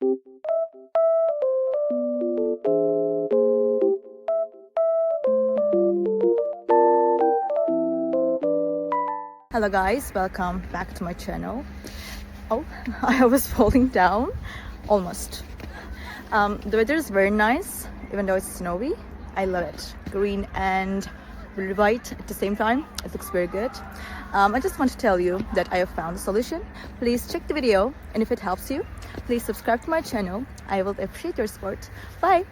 Hello guys, welcome back to my channel. Oh, I was falling down almost. The weather is very nice, even though it's snowy. I love it. Green and really white at the same time. It looks very good. I just want to tell you that I have found a solution. Please check the video, and if it helps you, please subscribe to my channel. I will appreciate your support. Bye!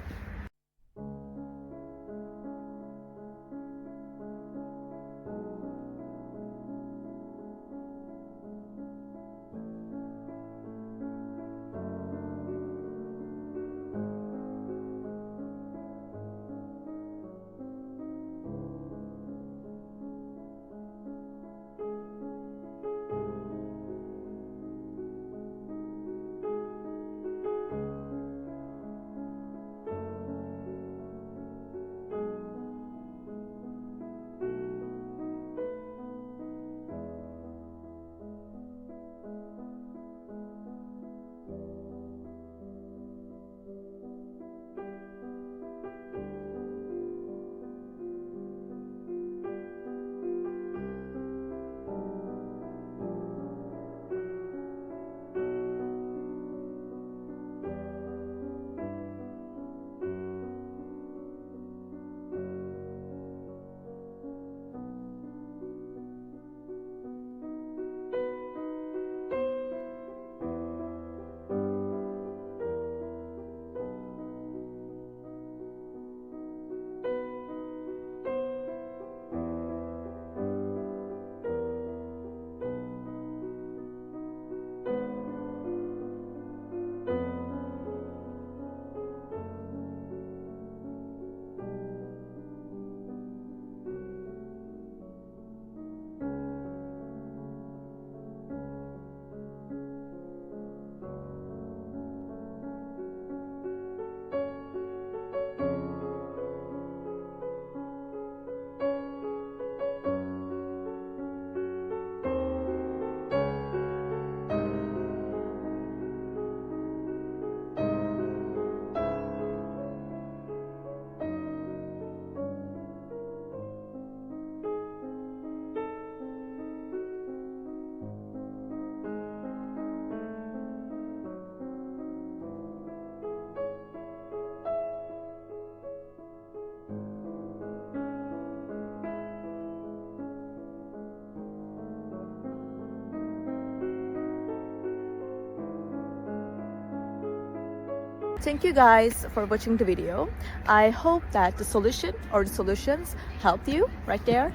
Thank you guys for watching the video. I hope that the solution or the solutions helped you right there.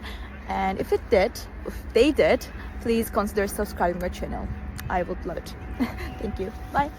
And if they did, please consider subscribing my channel. I would love it. Thank you. Bye.